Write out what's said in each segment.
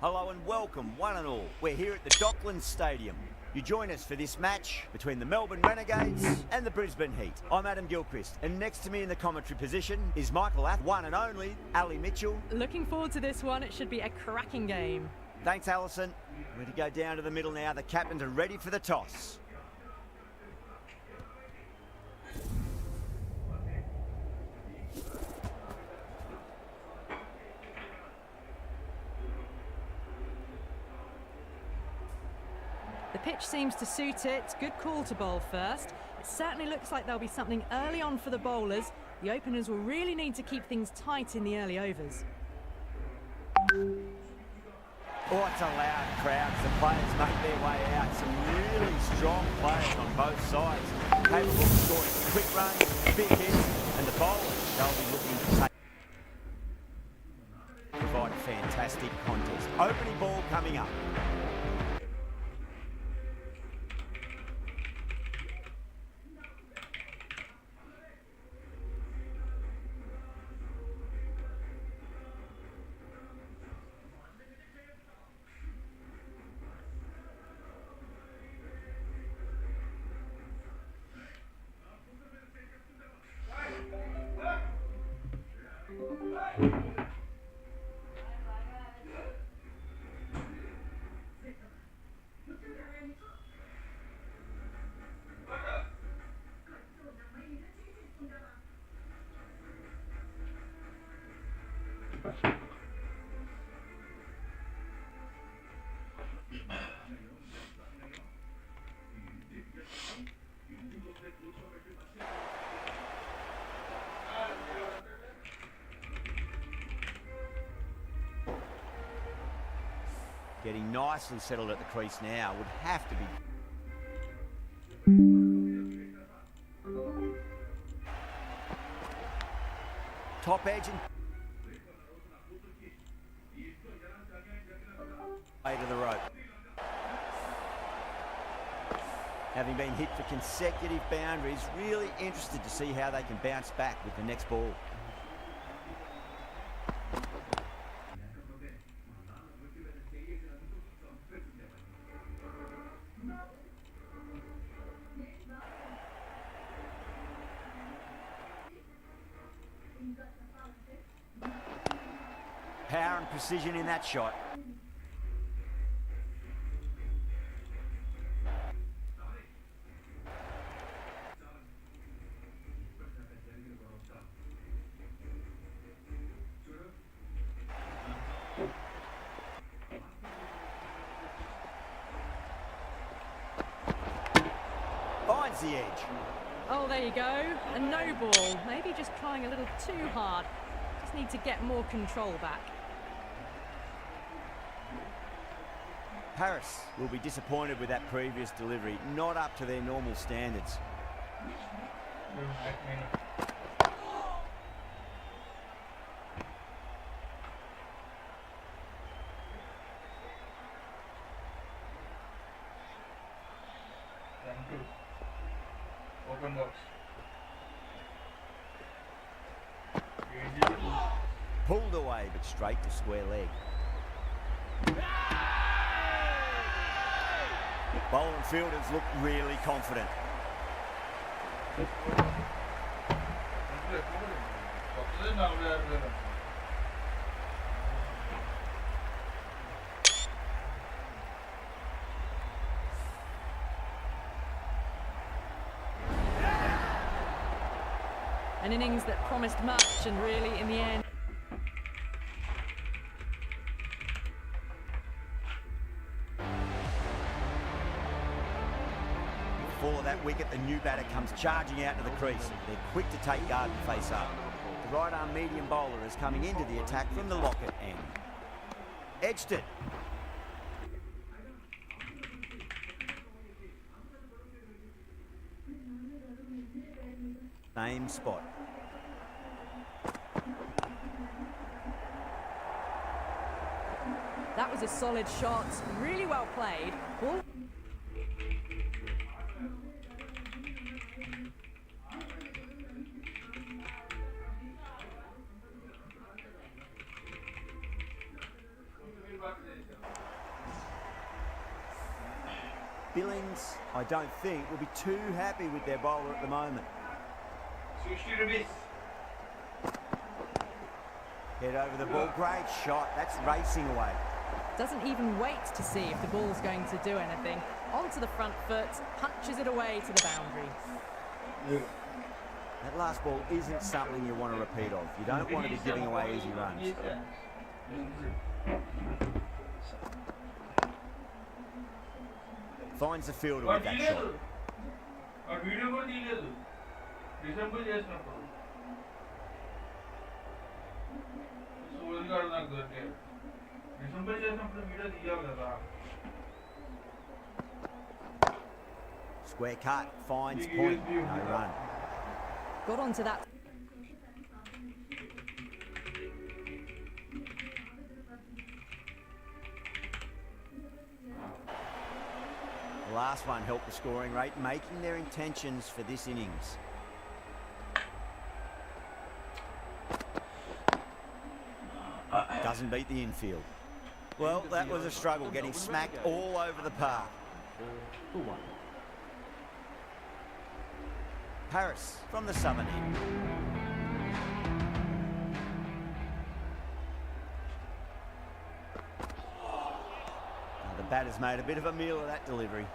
Hello and welcome, one and all. We're here at the Docklands Stadium. You join us for this match between the Melbourne Renegades and the Brisbane Heat. I'm Adam Gilchrist, and next to me in the commentary position is Michael Ath, one and only, Ali Mitchell. Looking forward to this one. It should be a cracking game. Thanks, Alison. We're to go down to the middle now. The captains are ready for the toss. The pitch seems to suit it. Good call to bowl first. It certainly looks like there'll be something early on for the bowlers. The openers will really need to keep things tight in the early overs. Oh, it's a loud crowd as the players make their way out. Some really strong players on both sides. Capable of scoring quick runs, big hits, and the bowlers, they'll be looking to provide a fantastic contest. Opening ball coming up. Getting nicely settled at the crease now. Would have to be. Top edge and way to the rope. Having been hit for consecutive boundaries, really interested to see how they can bounce back with the next ball. Power and precision in that shot. Finds the edge. Oh, there you go. A no ball. Maybe just trying a little too hard. Just need to get more control back. Paris will be disappointed with that previous delivery, not up to their normal standards. Open box. Pulled away, but straight to square leg. Bowler and fielders look really confident. An innings that promised much and really, in the end, Before that wicket, the new batter comes charging out to the crease. They're quick to take guard and face up. The right arm medium bowler is coming into the attack from the locket end. Edged it. Same spot. that was a solid shot. Really well played. Ball. Billings, I don't think, will be too happy with their bowler at the moment. 60 rupees. Head over the ball, great shot, that's racing away. Doesn't even wait to see if the ball's going to do anything. Onto the front foot, punches it away to the boundary. That last ball isn't something you want to repeat of. You don't want to be giving away easy runs. Finds the fielder with that shot. Square cut, finds point, no run. Got onto that. The last one helped the scoring rate, making their intentions for this innings. Doesn't beat the infield. Well, that was a struggle, getting smacked all over the park. Paris from the southern end. Now the batter's made a bit of a meal of that delivery.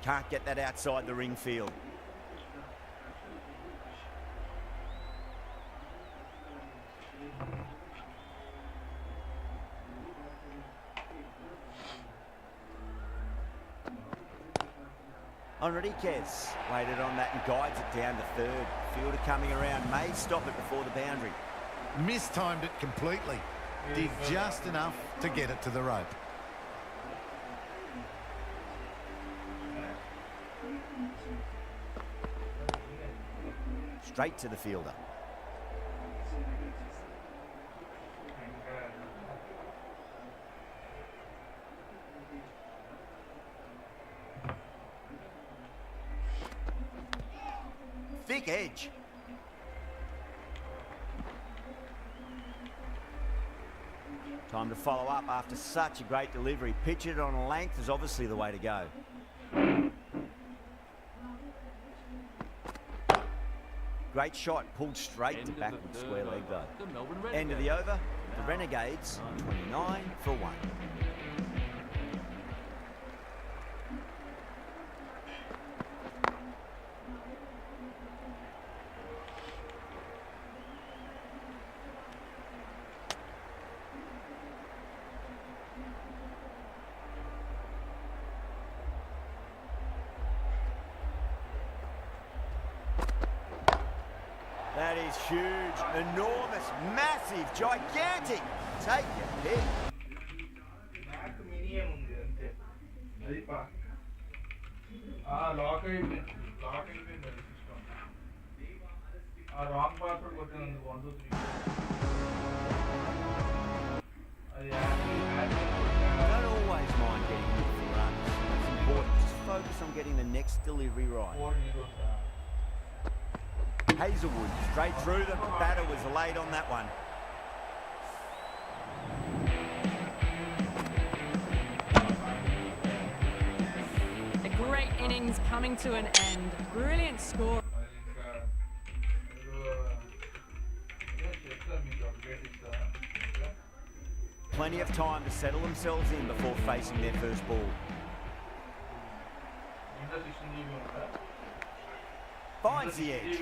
Can't get that outside the ring field. Enriquez waited on that and guides it down to third. Fielder coming around, may stop it before the boundary. Mistimed it completely. Did just enough to get it to the rope. Straight to the fielder. Thick edge. Time to follow up after such a great delivery. Pitch it on a length is obviously the way to go. Great shot, pulled straight to backward square leg though. End of the over, the Renegades 29 for 1. That is huge, enormous, massive, gigantic. Take your pick. Don't always mind getting hit for runs. It's important to just focus on getting the next delivery right. Hazelwood straight through them. Batter was late on that one. A great innings coming to an end. Brilliant score. Plenty of time to settle themselves in before facing their first ball. Finds the edge.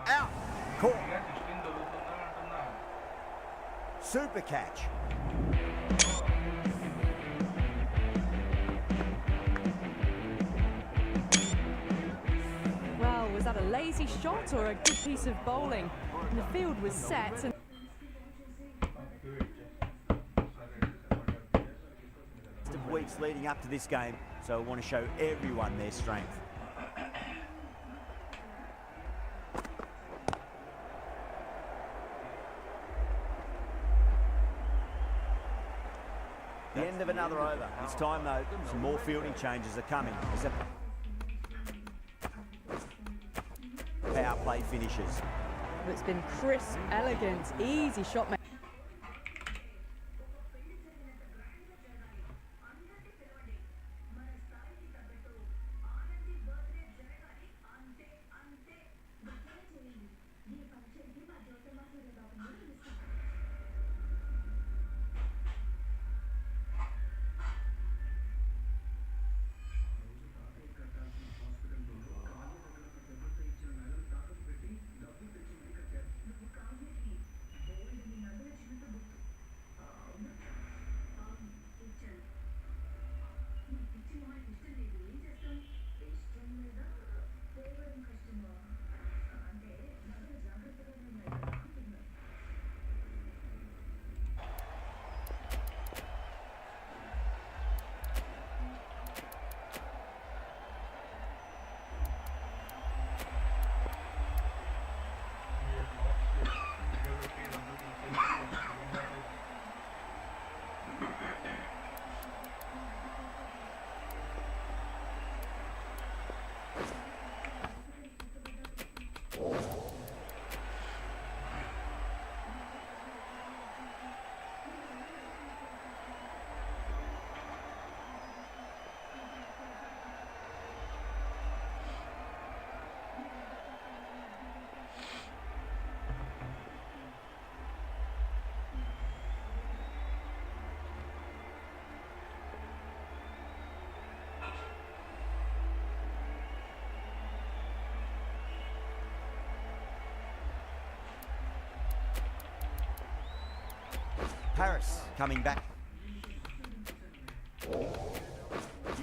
Out. Caught. Super catch. Well, was that a lazy shot or a good piece of bowling? And the field was set and of weeks leading up to this game, so I want to show everyone their strength. end of another over. It's time, though. Some more fielding changes are coming as the power play finishes. It's been crisp, elegant, easy shot making. Paris coming back.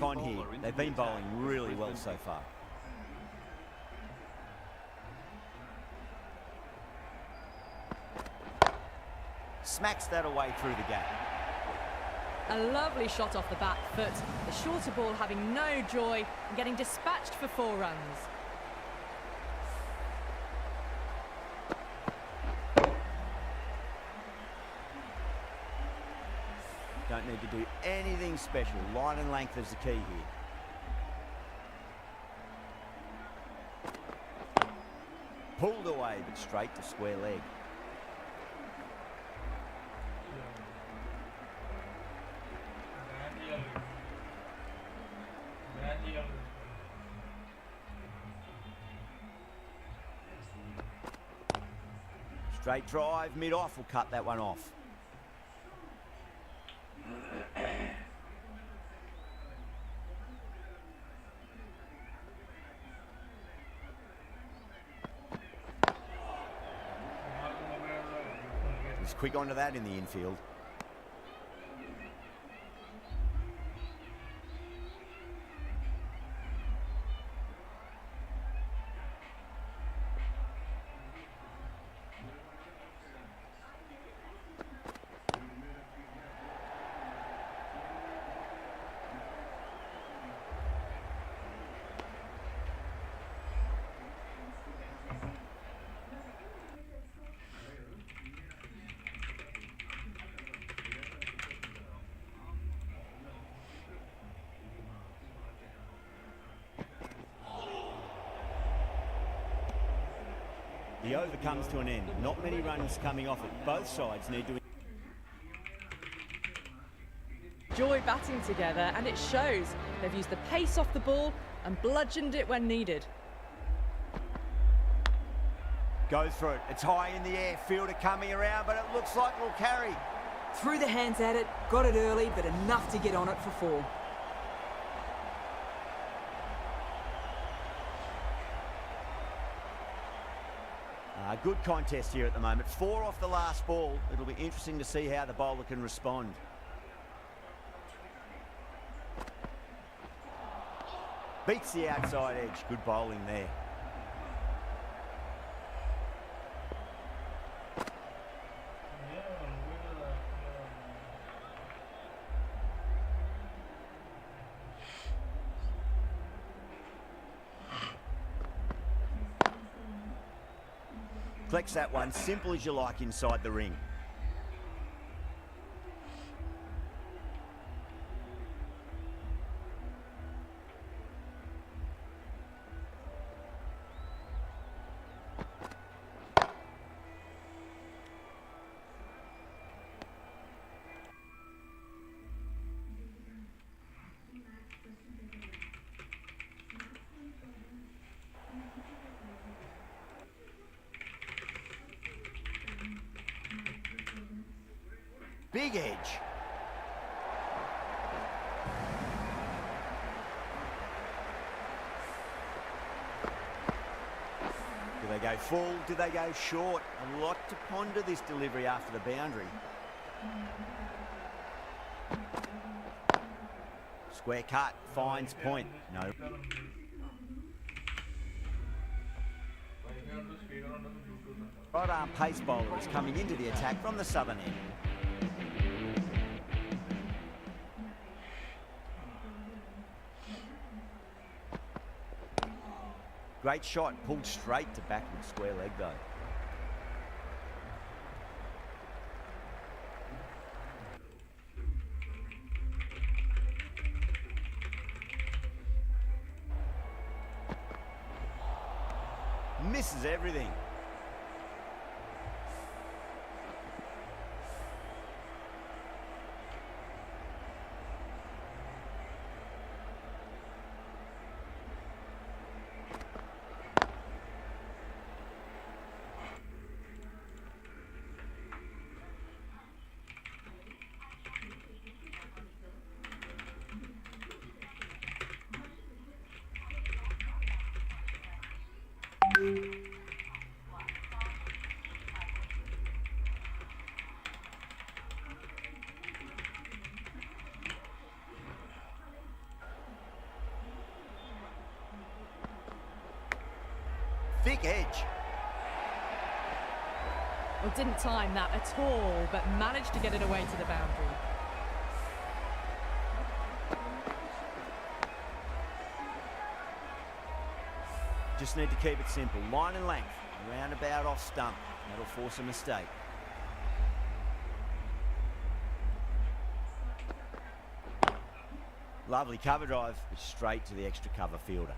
Fine here. They've been bowling really well so far. Smacks that away through the gap. A lovely shot off the back foot. The shorter ball having no joy and getting dispatched for 4 runs. Don't need to do anything special. Line and length is the key here. Pulled away, but straight to square leg. Straight drive, mid-off will cut that one off. He's quick onto that in the infield. The over comes to an end. Not many runs coming off it. Both sides need to... Joy batting together, and it shows. They've used the pace off the ball and bludgeoned it when needed. Goes for it. It's high in the air. Fielder coming around, but it looks like it'll carry. Threw the hands at it, got it early, but enough to get on it for 4. Good contest here at the moment. 4 off the last ball. It'll be interesting to see how the bowler can respond. Beats the outside edge. Good bowling there. Flex that one, simple as you like, inside the ring. Big edge. Do they go full? Do they go short? A lot to ponder this delivery after the boundary. Square cut, finds point. No. Right arm pace bowler is coming into the attack from the southern end. Great shot, pulled straight to backward square leg though. Misses everything. Thick edge. Well, didn't time that at all, but managed to get it away to the boundary. Just need to keep it simple. Line and length. Roundabout off stump. That'll force a mistake. Lovely cover drive, but straight to the extra cover fielder.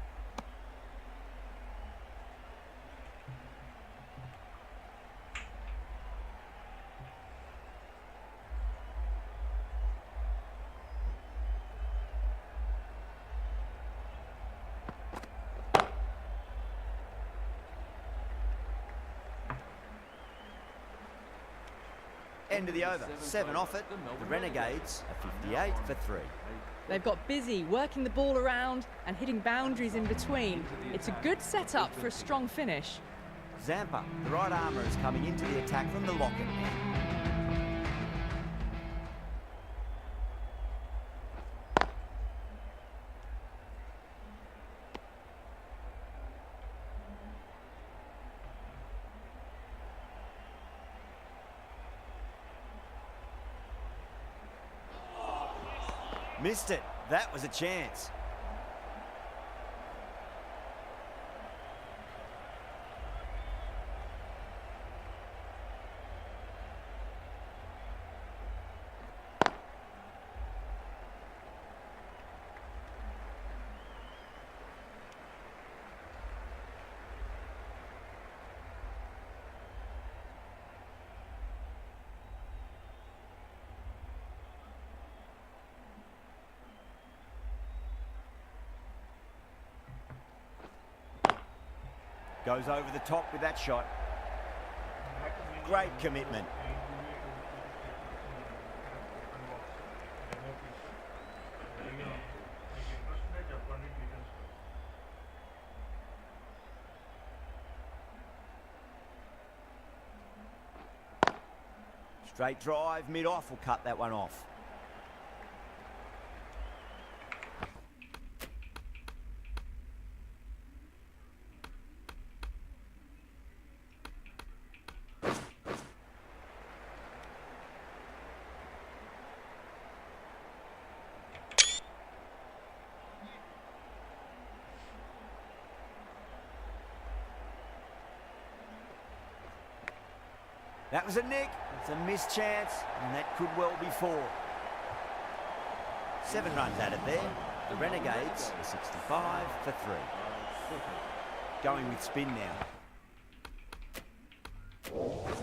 End of the over. 7 off it. The Renegades are 58 for 3. They've got busy working the ball around and hitting boundaries in between. It's a good setup for a strong finish. Zampa, the right armour, is coming into the attack from the locket end. Missed it. That was a chance. Goes over the top with that shot. Great commitment. Straight drive, mid-off will cut that one off. That was a nick. It's a missed chance, and that could well be 4. 7 runs added there. The Renegades are 65 for 3. Going with spin now.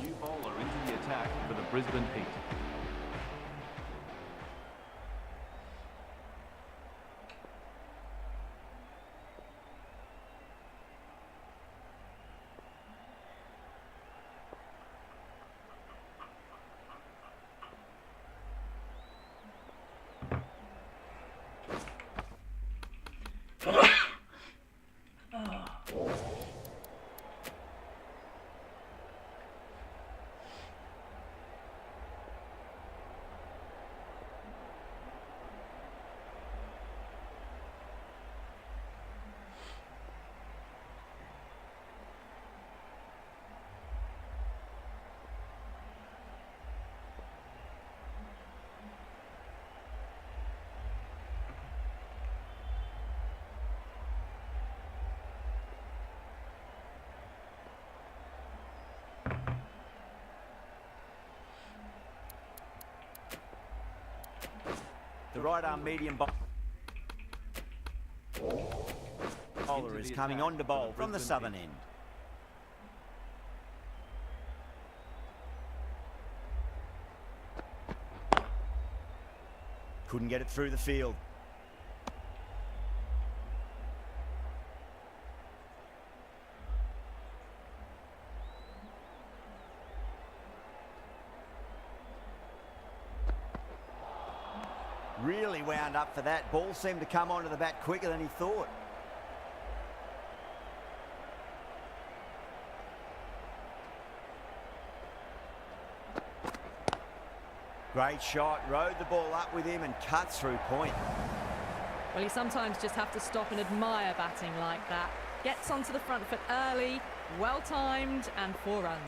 New bowler into the attack for the Brisbane Heat. The right arm medium bowler is coming on to bowl from the southern end. Couldn't get it through the field. Really wound up for that. Ball seemed to come onto the bat quicker than he thought. Great shot, rode the ball up with him and cut through point. Well, you sometimes just have to stop and admire batting like that. Gets onto the front foot early, well timed, and 4 runs.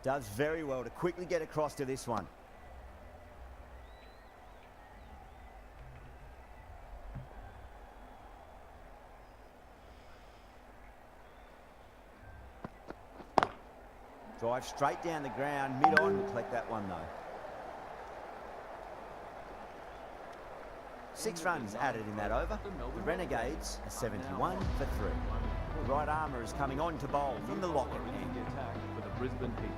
Does very well to quickly get across to this one. Drive straight down the ground, mid-on, will collect that one though. 6 runs added in that over. The Renegades are 71 for 3. The right armour is coming on to bowl from the locket end. The attack for the Brisbane Heat.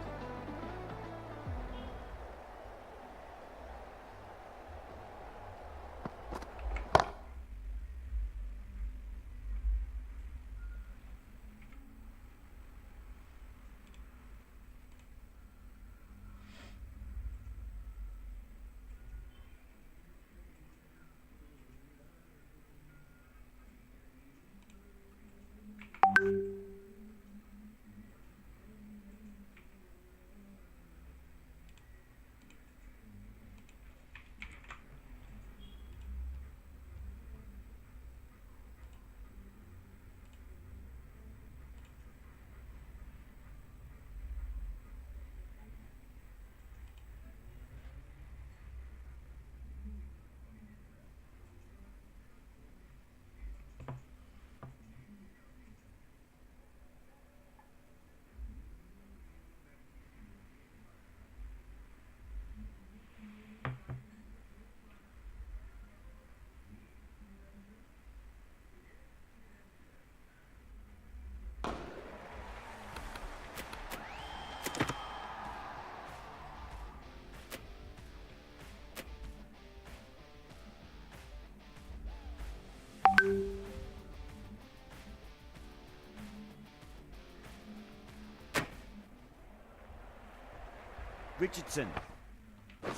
Richardson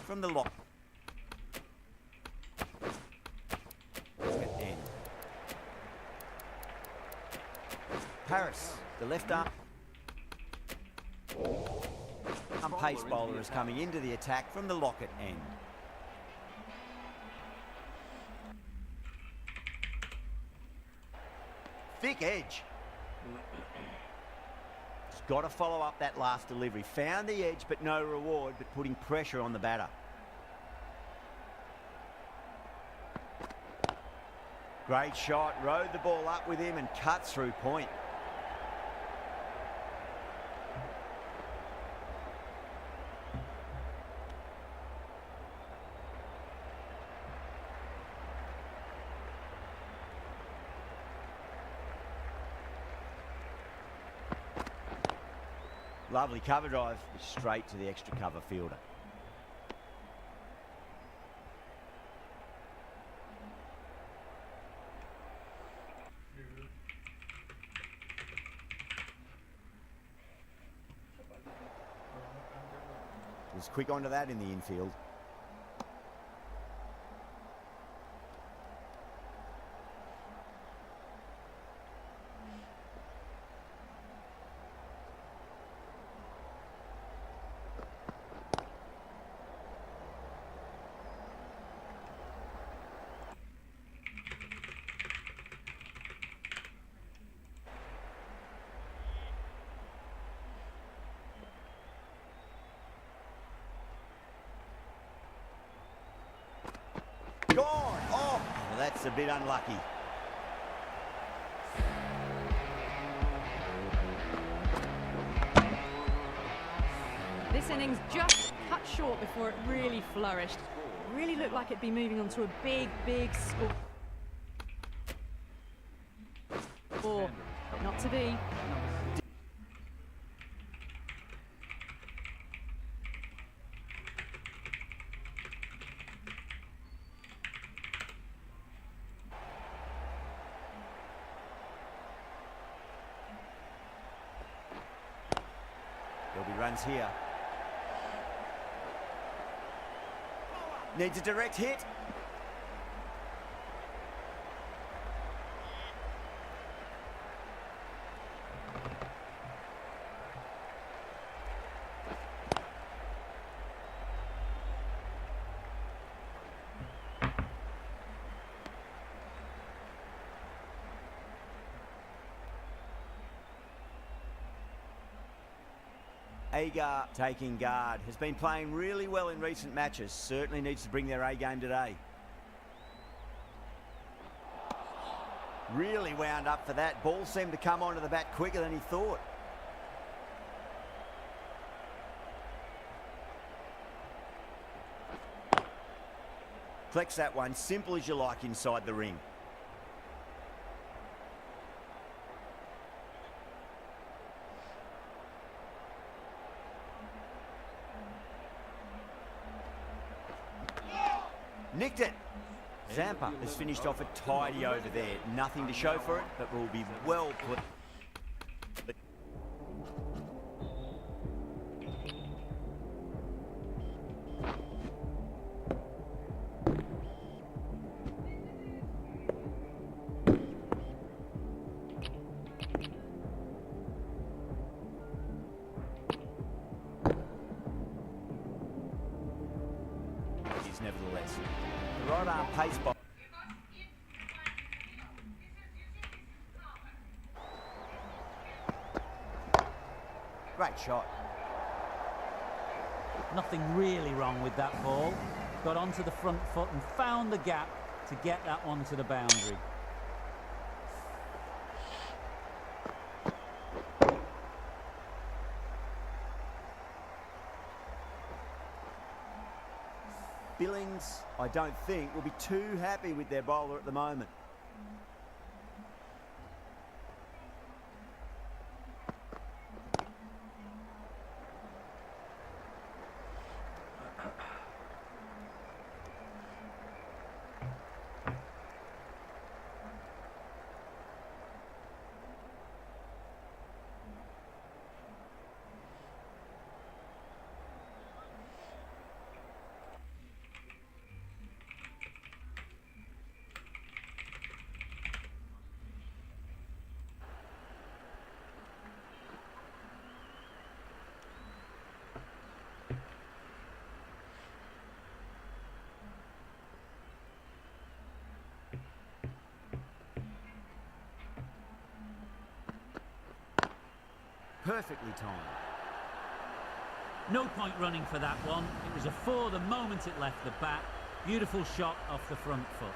from the lock. End. Harris, the left arm. Pace bowler is coming into the attack from the locket end. Thick edge. Got to follow up that last delivery. Found the edge, but no reward, but putting pressure on the batter. Great shot, rode the ball up with him and cut through point. Lovely cover drive, straight to the extra cover fielder. Was quick onto that in the infield. Just a bit unlucky. This innings just cut short before it really flourished. It really looked like it'd be moving on to a big, big score. Or not to be. There'll be runs here. Needs a direct hit. Agar taking guard, has been playing really well in recent matches, certainly needs to bring their A game today. Really wound up for that. Ball seemed to come onto the bat quicker than he thought. Flex that one, simple as you like inside the ring. Nicked it. Zampa has finished off a tidy over there. Nothing to show for it, but will be well put. Nevertheless, the right arm pace ball. Great shot. Nothing really wrong with that ball. Got onto the front foot and found the gap to get that one to the boundary. Billings, I don't think, will be too happy with their bowler at the moment. Perfectly timed. No point running for that one. It was a four the moment it left the bat. Beautiful shot off the front foot.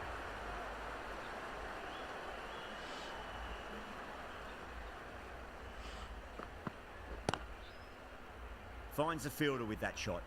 Finds the fielder with that shot.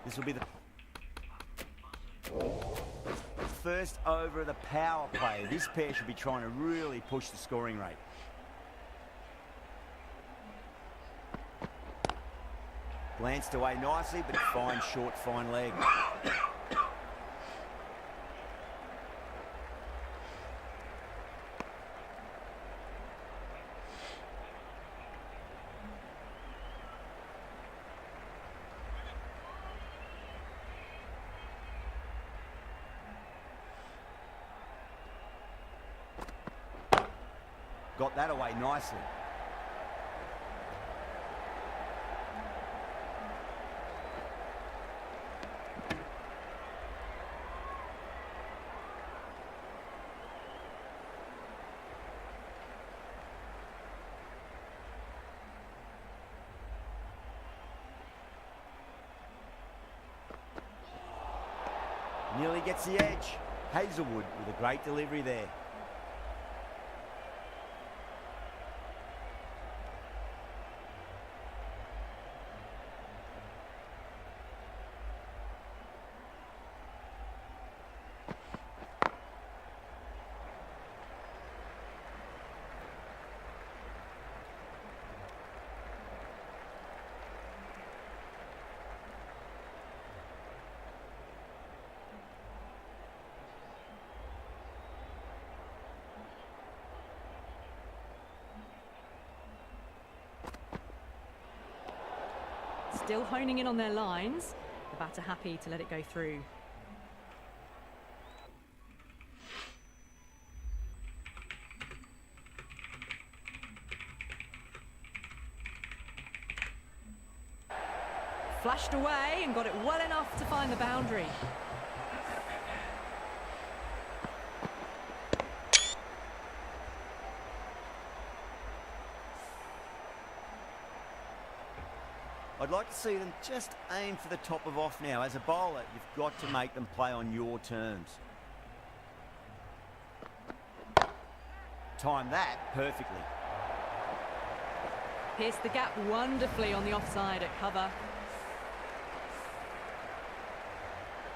This will be the first over of the power play. This pair should be trying to really push the scoring rate. Glanced away nicely, but fine short, fine leg. Got that away nicely. Nearly gets the edge. Hazelwood with a great delivery there. Still honing in on their lines. The batter happy to let it go through. Flashed away and got it well enough to find the boundary. I'd like to see them just aim for the top of off now. As a bowler, you've got to make them play on your terms. Time that perfectly. Pierced the gap wonderfully on the offside at cover.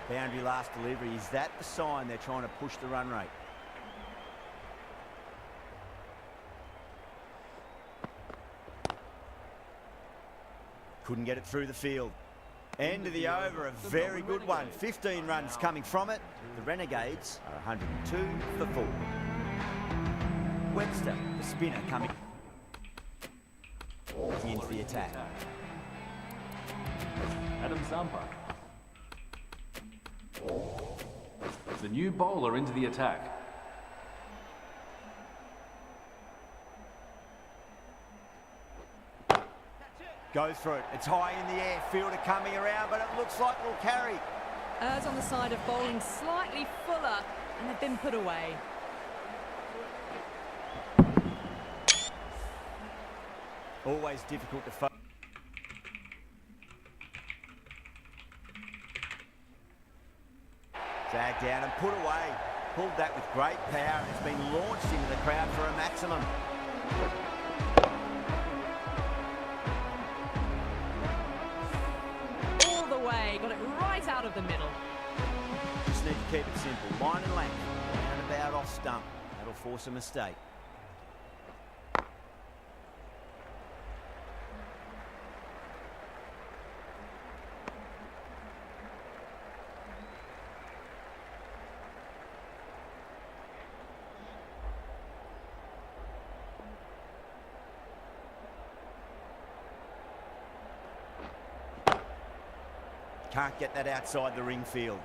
Boundary last delivery. Is that the sign they're trying to push the run rate? Couldn't get it through the field. End of the over, a very good one. 15 runs coming from it. The Renegades are 102 for 4. Webster, the spinner, coming into the attack. Adam Zampa. The new bowler into the attack. Goes for it. It's high in the air. Fielder coming around, but it looks like it'll carry. Errs on the side of bowling slightly fuller, and they've been put away. Always difficult to focus. Dragged down and put away. Pulled that with great power, and it's been launched into the crowd for a maximum. Got it right out of the middle. Just need to keep it simple. Line and length. Roundabout off stump. That'll force a mistake. Can't get that outside the ring field.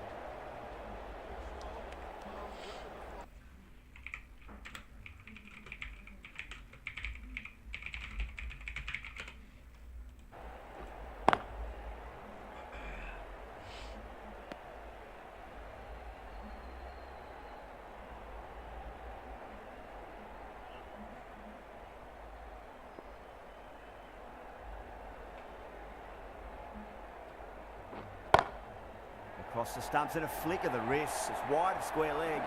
Across the stumps and a flick of the wrist. It's wide of square leg.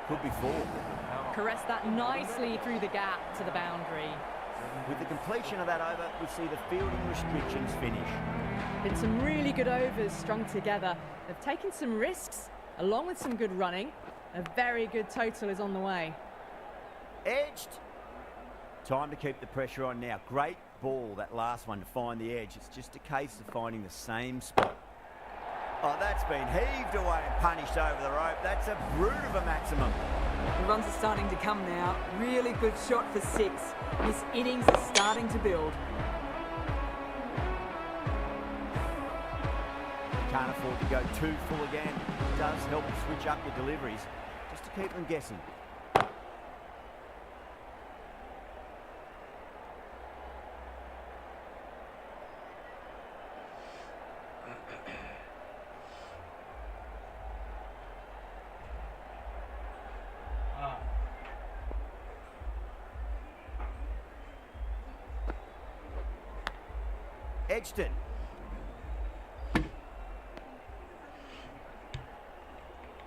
Could be 4. Caressed that nicely through the gap to the boundary. With the completion of that over, we see the fielding restrictions finish. Been some really good overs strung together. They've taken some risks, along with some good running. A very good total is on the way. Edged. Time to keep the pressure on now. Great ball, that last one, to find the edge. It's just a case of finding the same spot. Oh, that's been heaved away and punished over the rope. That's a brute of a maximum. The runs are starting to come now. Really good shot for 6. This innings is starting to build. Can't afford to go too full again. It does help to switch up your deliveries, just to keep them guessing. Edged.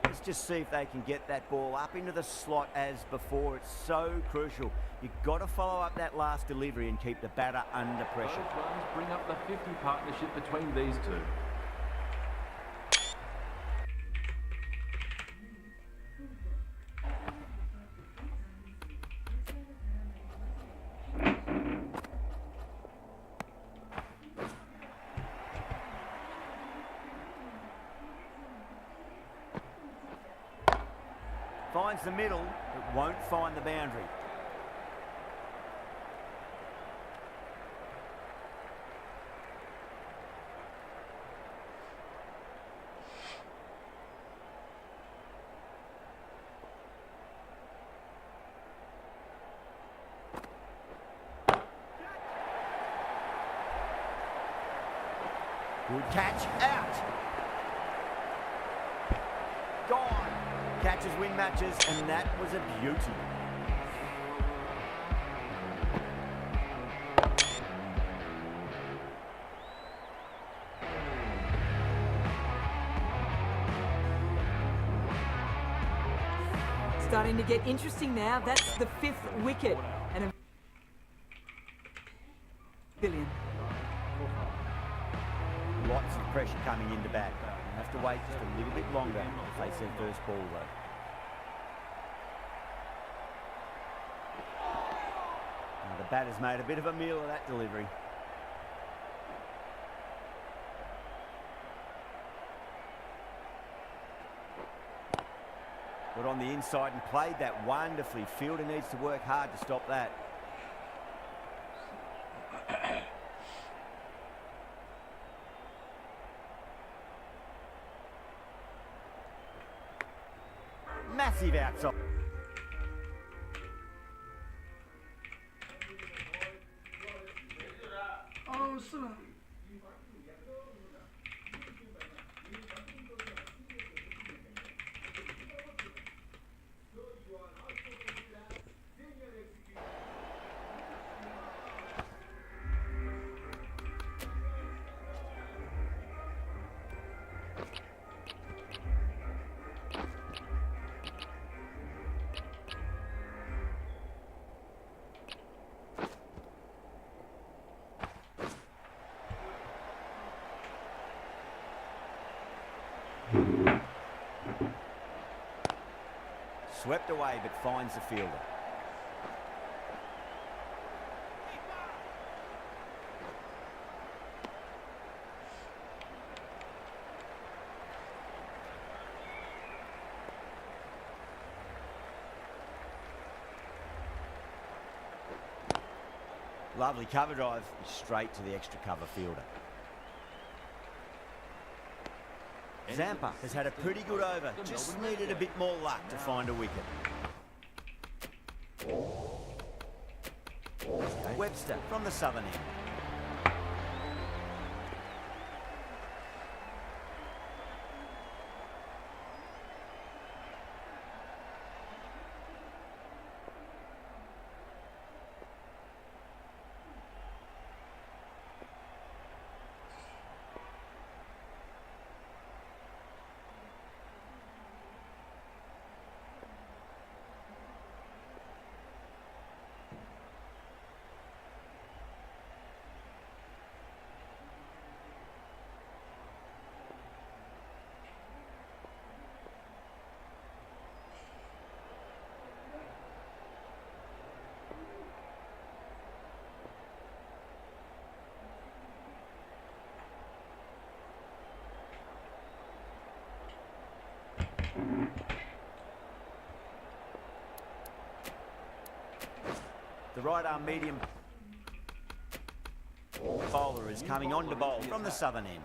Let's just see if they can get that ball up into the slot as before. It's so crucial. You've got to follow up that last delivery and keep the batter under pressure. Those runs bring up the 50 partnership between these two. Finds the middle, but won't find the boundary. Good catch, out. Gone. Catches win matches, and that was a beauty. Starting to get interesting now. That's the 5th wicket. And a billion. Lots of pressure coming into bat. Have to wait just a little bit longer to face their first ball though. Now the batter's made a bit of a meal of that delivery. Got on the inside and played that wonderfully. Fielder needs to work hard to stop that. Massive outside. Swept away, but finds the fielder. Lovely cover drive, straight to the extra cover fielder. Zampa has had a pretty good over, just needed a bit more luck to find a wicket. Webster from the southern end. The right arm medium bowler is coming on to bowl from the southern end.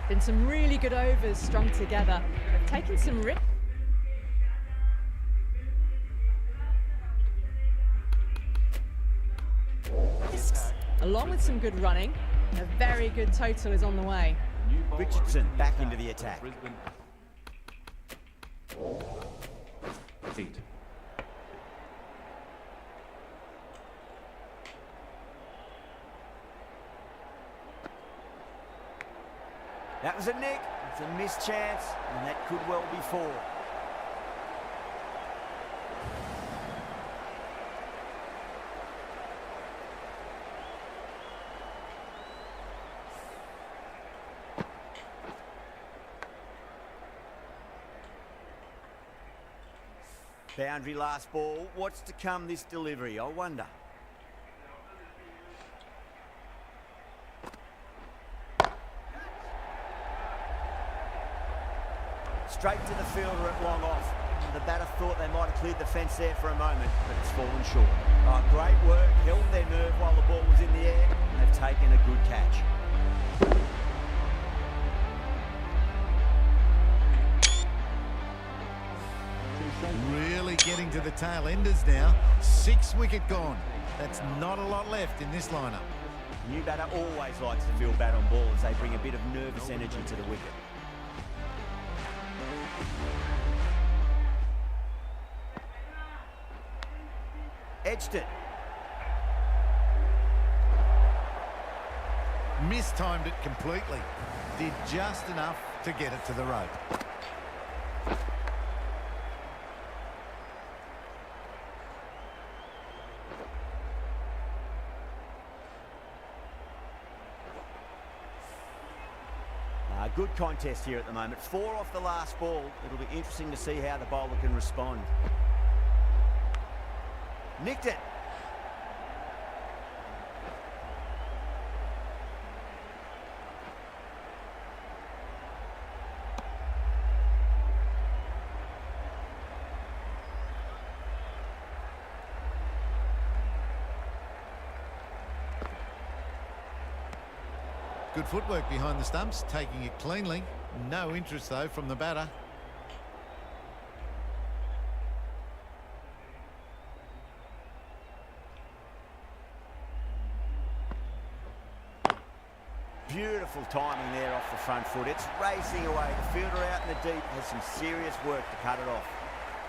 Been some really good overs strung together. They've taken some risks. along with some good running. A very good total is on the way. New bowler Richardson into back into the for attack. Brisbane Heat. That was a nick. It's a missed chance, and that could well be four. Boundary last ball. What's to come this delivery, I wonder. Straight to the fielder at long off. The batter thought they might have cleared the fence there for a moment, but it's fallen short. Oh, great work. Held their nerve while the ball was in the air. They've taken a good catch. Really getting to the tail enders now. 6 wicket gone. That's not a lot left in this lineup. New batter always likes to feel bat on ball as they bring a bit of nervous energy to the wicket. Edged it. Mistimed it completely. Did just enough to get it to the rope. Good contest here at the moment. 4 off the last ball. It'll be interesting to see how the bowler can respond. Nicked it. Good footwork behind the stumps, taking it cleanly. No interest, though, from the batter. Beautiful timing there off the front foot. It's racing away. The fielder out in the deep has some serious work to cut it off.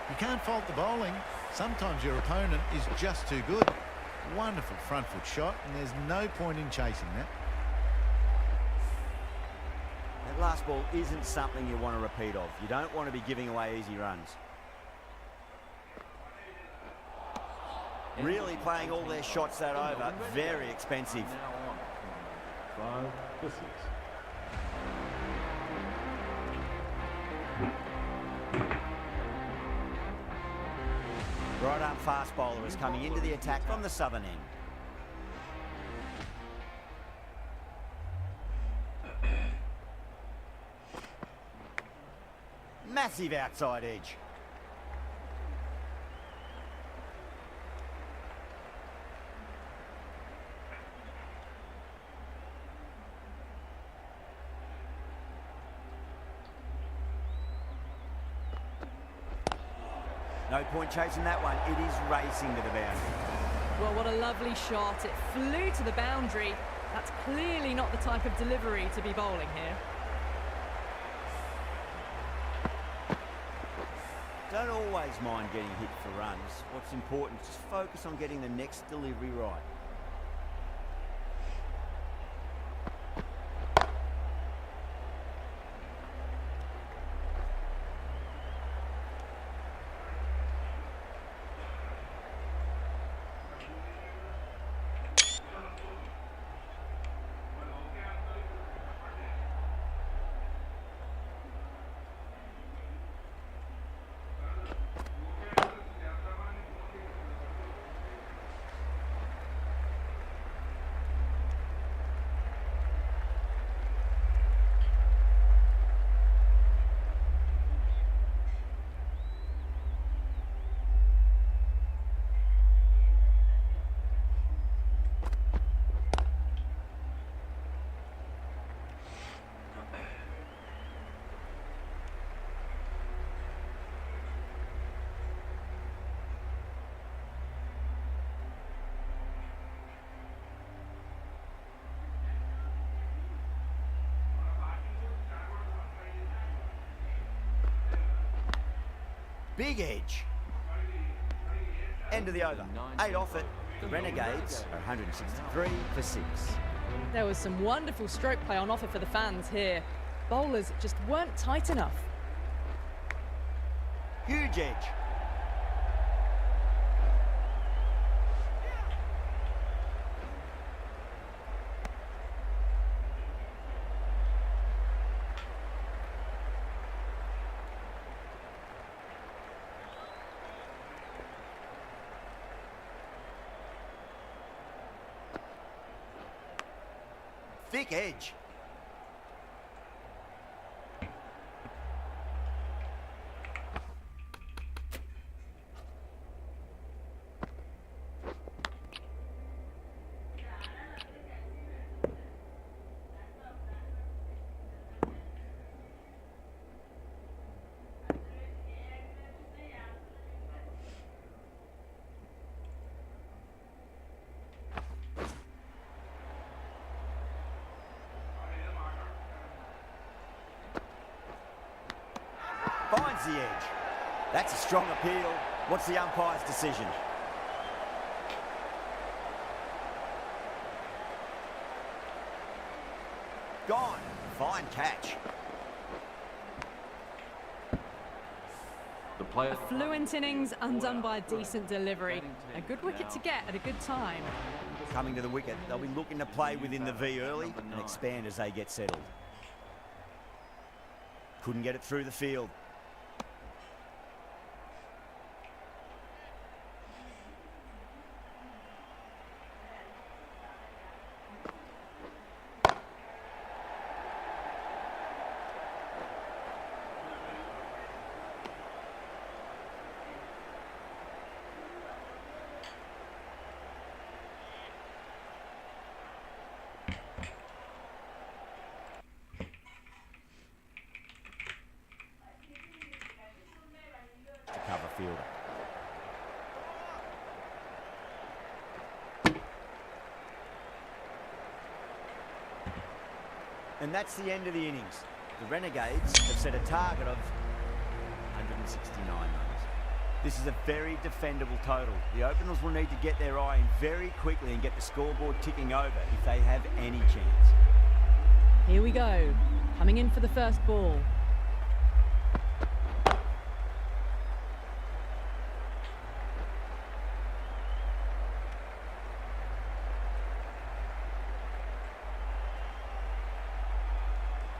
You can't fault the bowling. Sometimes your opponent is just too good. Wonderful front foot shot, and there's no point in chasing that. That last ball isn't something you want to repeat of. You don't want to be giving away easy runs. Really playing all their shots that over. Very expensive. Now on. 5 for 6. Right arm fast bowler is coming into the attack from the southern end. Massive outside edge. No point chasing that one. It is racing to the boundary. Well, what a lovely shot. It flew to the boundary. That's clearly not the type of delivery to be bowling here. Don't always mind getting hit for runs. What's important is just focus on getting the next delivery right. Big edge. End of the over. 8 off it. The Renegades are 163 for 6. There was some wonderful stroke play on offer for the fans here. Bowlers just weren't tight enough. Huge edge. Thick edge. Finds the edge. That's a strong appeal. What's the umpire's decision? Gone. Fine catch. The player. A fluent innings undone by a decent delivery. A good wicket to get at a good time. Coming to the wicket, they'll be looking to play within the V early and expand as they get settled. Couldn't get it through the field. To cover fielder. And that's the end of the innings. The Renegades have set a target of 169 runs. This is a very defendable total. The openers will need to get their eye in very quickly and get the scoreboard ticking over if they have any chance. Here we go. Coming in for the first ball.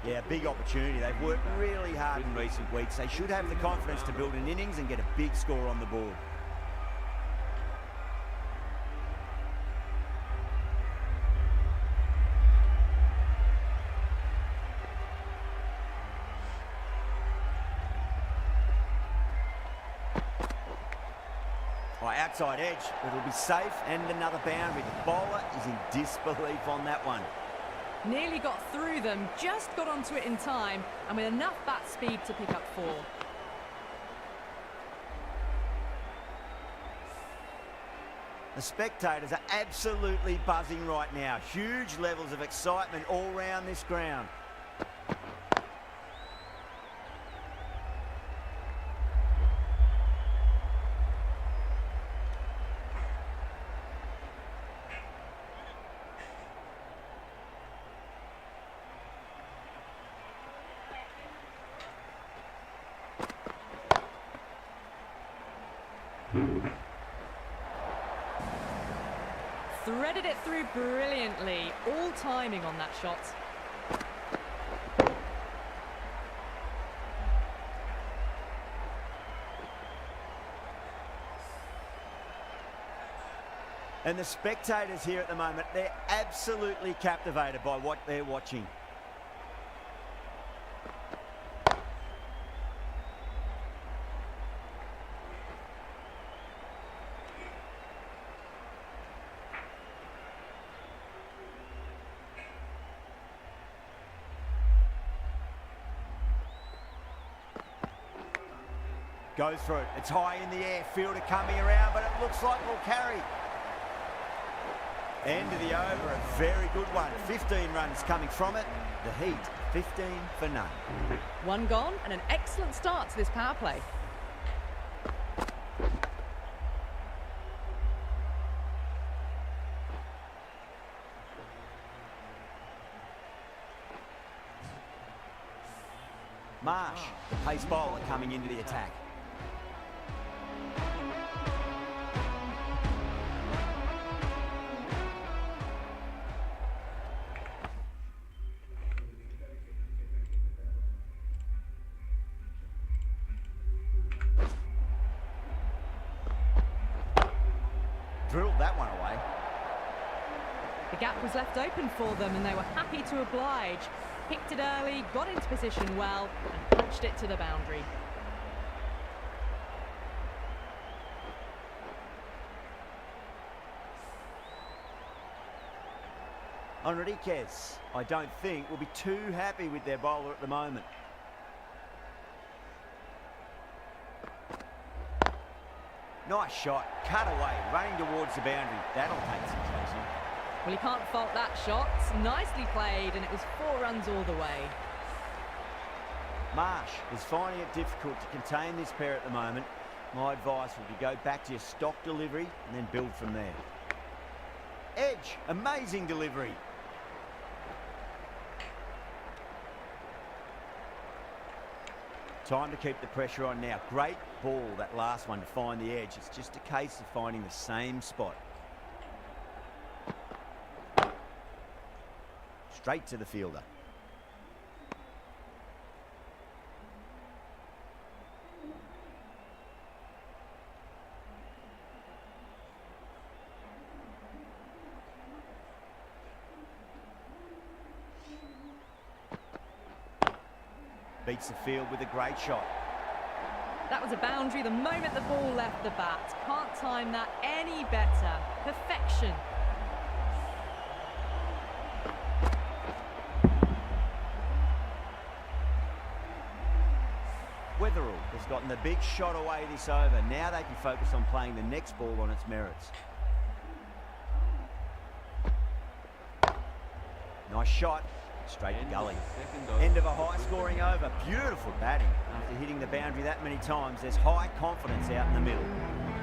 Yeah, big opportunity. They've worked really hard in recent weeks. They should have the confidence to build an innings and get a big score on the board. Outside edge, it'll be safe and another boundary. The bowler is in disbelief on that one. Nearly got through them, just got onto it in time, and with enough bat speed to pick up 4. The spectators are absolutely buzzing right now. Huge levels of excitement all round this ground. Threaded it through brilliantly. All timing on that shot. And the spectators here at the moment, they're absolutely captivated by what they're watching. Goes for it. It's high in the air. Fielder coming around, but it looks like it'll carry. End of the over. A very good one. 15 runs coming from it. The Heat, 15 for none. 1 gone and an excellent start to this power play. Marsh, the pace bowler coming into the attack. Drilled that one away. The gap was left open for them and they were happy to oblige. Picked it early, got into position well and punched it to the boundary. Renegades, I don't think, will be too happy with their bowler at the moment. Nice shot, cut away, running towards the boundary. That'll take some chasing. Well, you can't fault that shot. Nicely played, and it was 4 runs all the way. Marsh is finding it difficult to contain this pair at the moment. My advice would be go back to your stock delivery and then build from there. Edge, amazing delivery. Time to keep the pressure on now. Great ball, that last one, to find the edge. It's just a case of finding the same spot. Straight to the fielder. Beats the field with a great shot. That was a boundary the moment the ball left the bat. Can't time that any better. Perfection. Weatherall has gotten the big shot away this over. Now they can focus on playing the next ball on its merits. Nice shot. Straight to gully. End of a high-scoring over. Beautiful batting. After hitting the boundary that many times, there's high confidence out in the middle.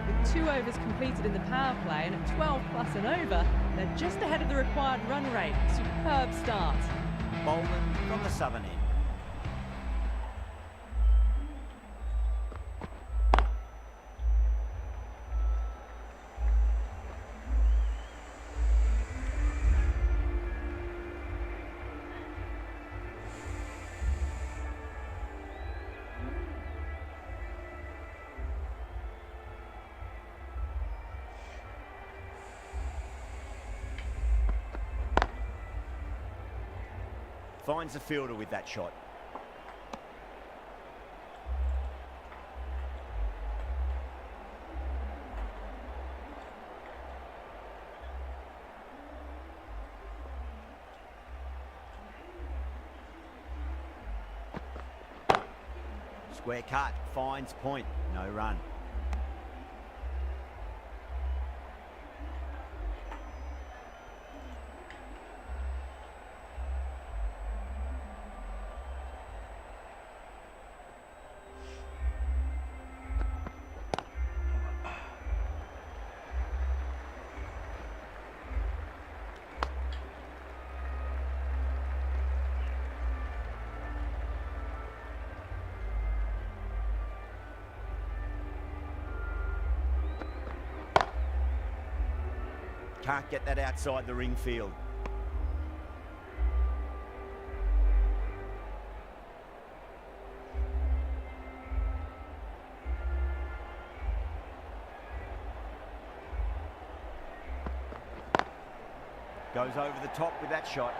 With 2 overs completed in the power play and at 12 plus and over, they're just ahead of the required run rate. Superb start. Bowling from the southern end. Finds the fielder with that shot. Square cut, finds point, no run. Can't get that outside the ring field. Goes over the top with that shot.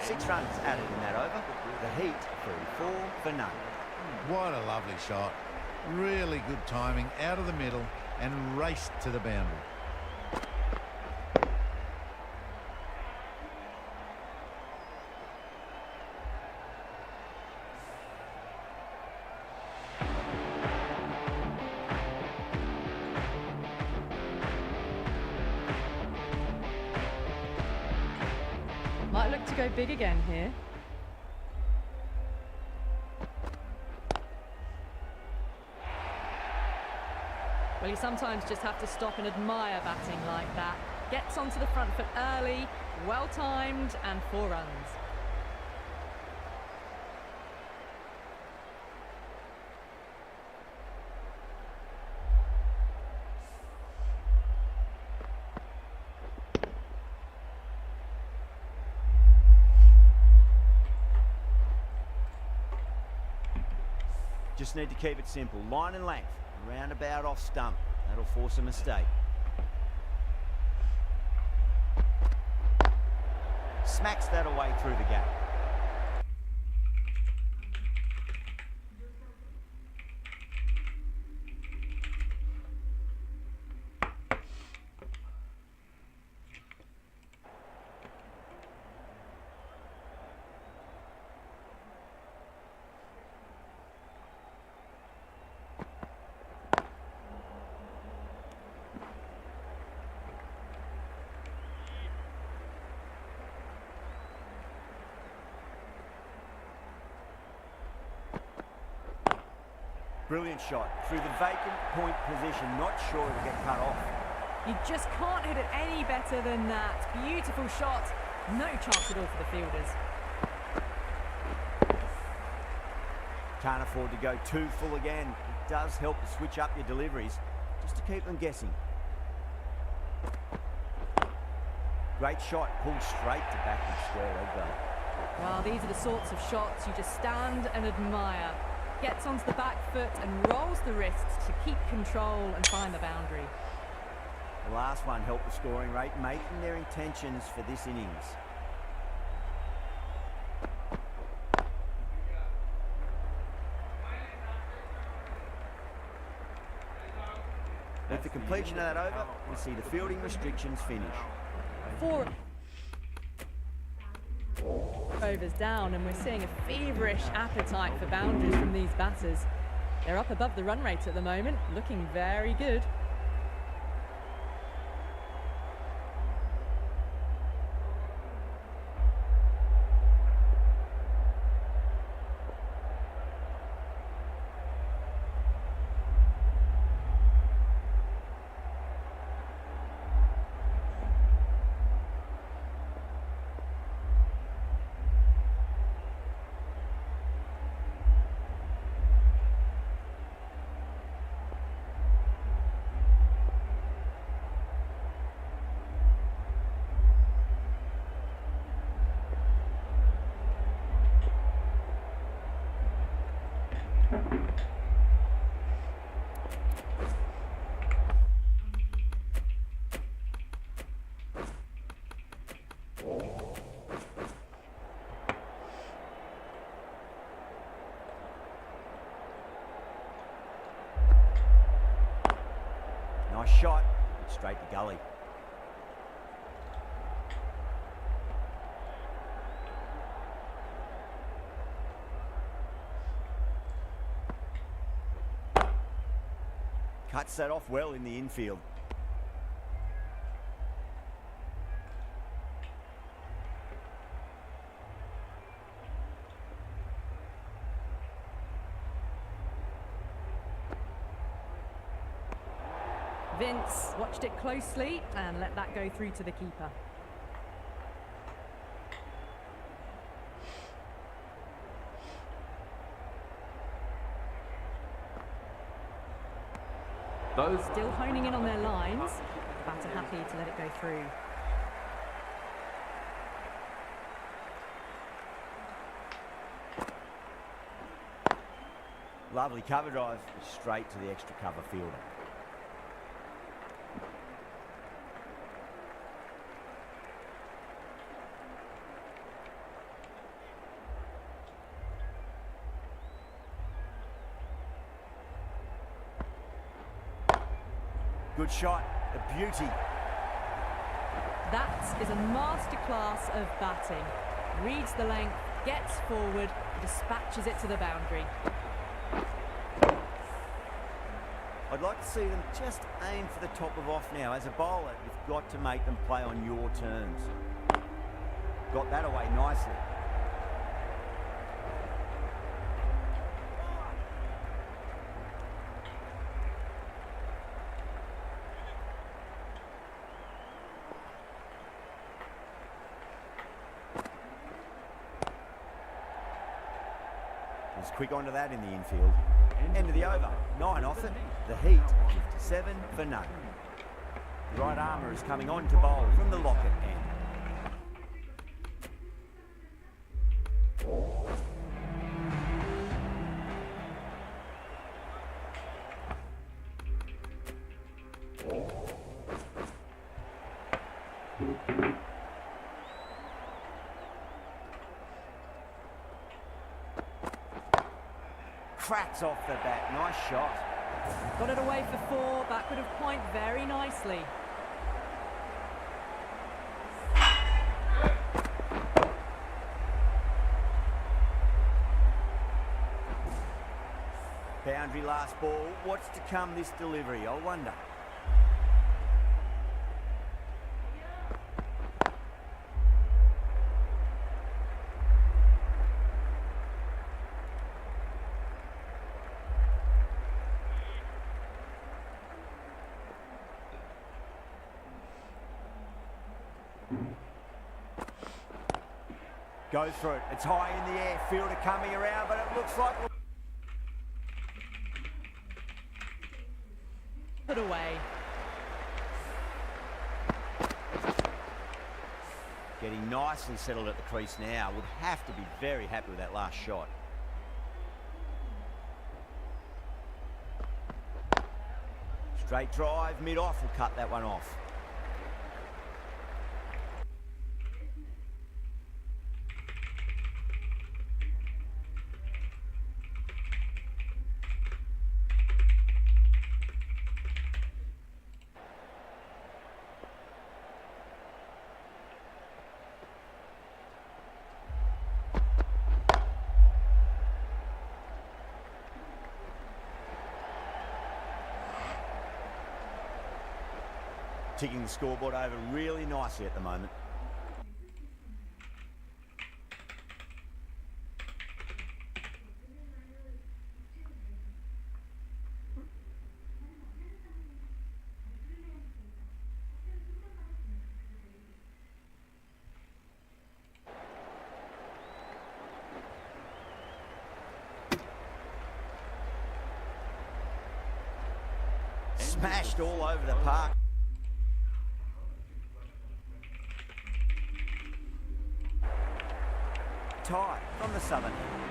6 runs added in that over. The Heat 34 for none. What a lovely shot. Really good timing, out of the middle and raced to the boundary. Might look to go big again here. Well, you sometimes just have to stop and admire batting like that. Gets onto the front foot early, well timed, and 4 runs. Just need to keep it simple. Line and length. Roundabout off stump. That'll force a mistake. Smacks that away through the gap. Brilliant shot through the vacant point position. Not sure it'll get cut off. You just can't hit it any better than that. Beautiful shot. No chance at all for the fielders. Can't afford to go too full again. It does help to switch up your deliveries, just to keep them guessing. Great shot, pulled straight to back and square leg though. Well, these are the sorts of shots you just stand and admire. Gets onto the back foot and rolls the wrists to keep control and find the boundary. The last one helped the scoring rate, making their intentions for this innings. With the completion of that over, we see the fielding restrictions finish. 4 overs down, and we're seeing a feverish appetite for boundaries from these batters. They're up above the run rate at the moment, looking very good. Nice shot, straight to gully. Cuts that off well in the infield. Vince watched it closely and let that go through to the keeper. Those Still honing in on their lines. Batter happy to let it go through. Lovely cover drive, straight to the extra cover fielder. Good shot, a beauty. That is a masterclass of batting. Reads the length, gets forward, dispatches it to the boundary. I'd like to see them just aim for the top of off now. As a bowler, you've got to make them play on your terms. Got that away nicely. Was quick onto that in the infield. End of the over. 9 off it. The Heat, 57 for none. The right armour is coming on to bowl from the Lockett end. Cracks off the bat. Nice shot. Got it away for 4, backward of point very nicely. Boundary last ball. What's to come this delivery, I wonder. Goes for it. It's high in the air. Fielder coming around, but it looks like... Put away. Getting nicely settled at the crease now. Would have to be very happy with that last shot. Straight drive, mid-off will cut that one off. Ticking the scoreboard over really nicely at the moment. Smashed all over the park. Tie from the southern end.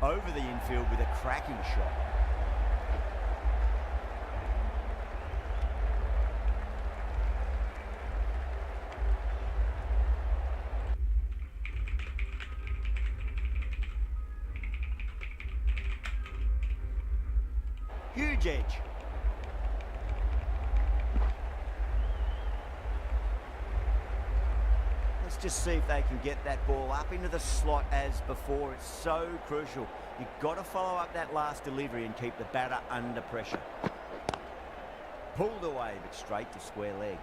Over the infield with a cracking shot. Huge edge. Let's just see if they can get that ball up into the slot as before. It's so crucial. You've got to follow up that last delivery and keep the batter under pressure. Pulled away, but straight to square leg.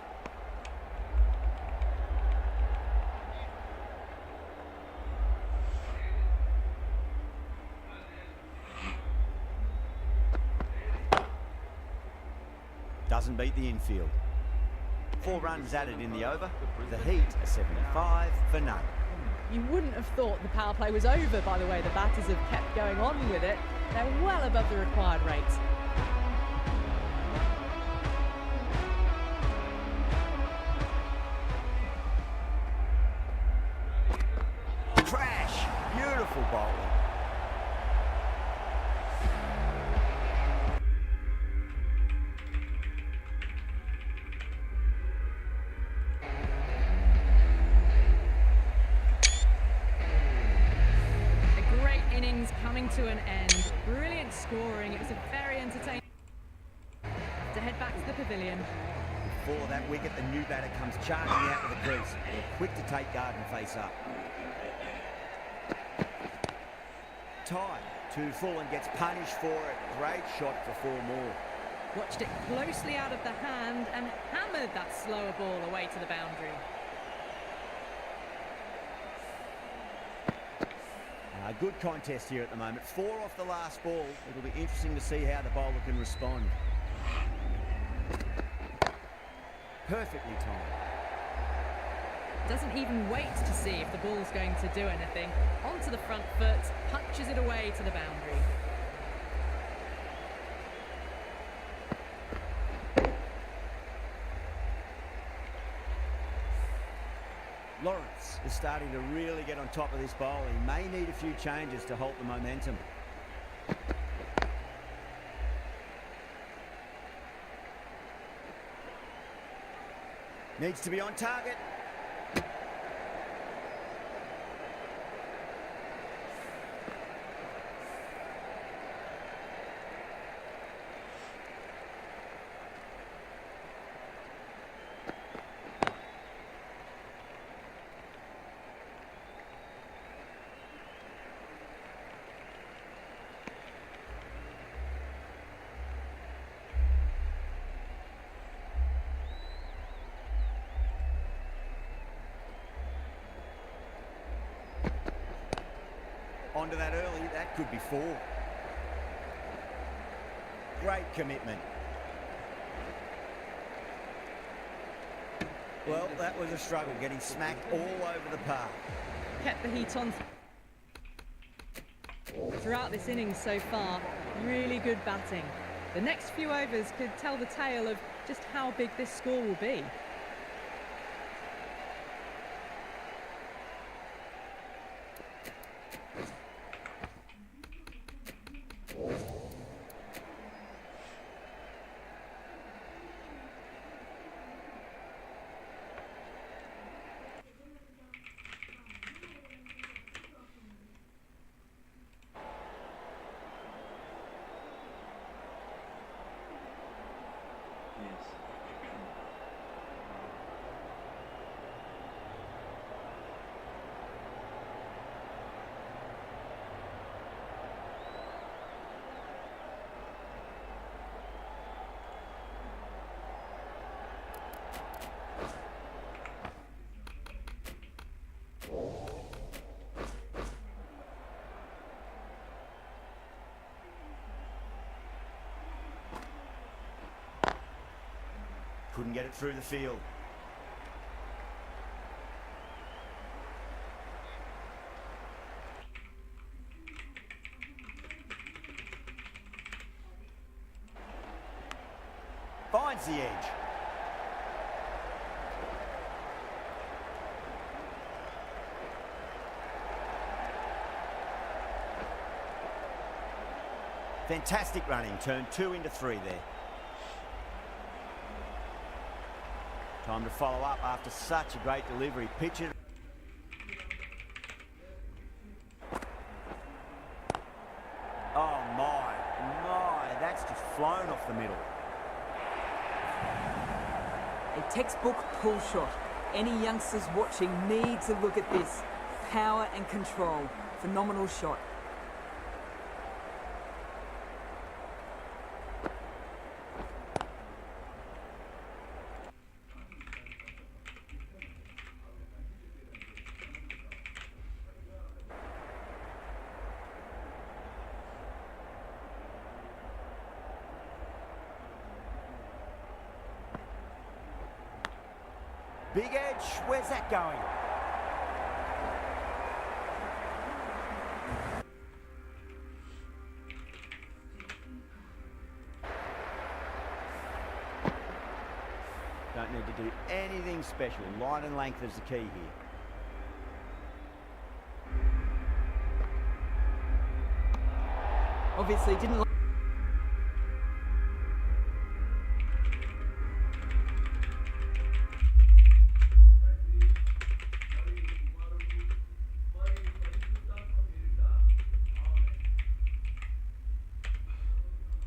Doesn't beat the infield. 4 runs added in the over. The Heat are 75 for none. You wouldn't have thought the power play was over by the way the batters have kept going on with it. They're well above the required rate. Crash! Beautiful bowling. Coming to an end. Brilliant scoring. It was a very entertaining. To head back to the pavilion. Before that wicket, the new batter comes charging out to the crease. They're quick to take guard and face up. Tied 2 full and gets punished for it. Great shot for 4 more. Watched it closely out of the hand and hammered that slower ball away to the boundary. A good contest here at the moment. 4 off the last ball. It'll be interesting to see how the bowler can respond. Perfectly timed. Doesn't even wait to see if the ball's going to do anything. Onto the front foot, punches it away to the boundary. Lawrence is starting to really get on top of this bowl. He may need a few changes to halt the momentum. Needs to be on target. Onto that early, that could be 4. Great commitment. Well, that was a struggle, getting smacked all over the park. Kept the heat on throughout this innings so far. Really good batting. The next few overs could tell the tale of just how big this score will be. Couldn't get it through the field. Finds the edge. Fantastic running, turned 2 into 3 there. Time to follow up after such a great delivery. Pitch it. Oh my, that's just flown off the middle. A textbook pull shot. Any youngsters watching need to look at this. Power and control. Phenomenal shot. Big edge, where's that going? Don't need to do anything special. Line and length is the key here. Obviously didn't like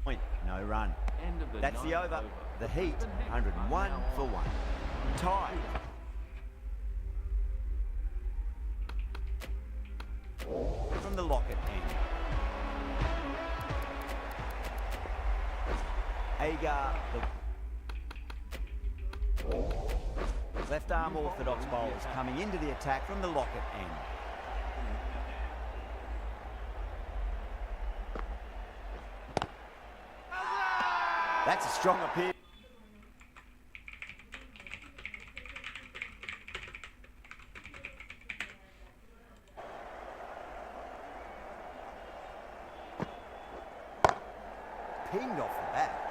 point, no run. End of the That's the ninth over. over. The Heat, Brisbane Heat 101 are now for on. 1. Tied. From the Lockett end. A Vega, the left arm orthodox bowlers coming into the attack from the Lockett end. That's a strong appeal. Pinged off the bat.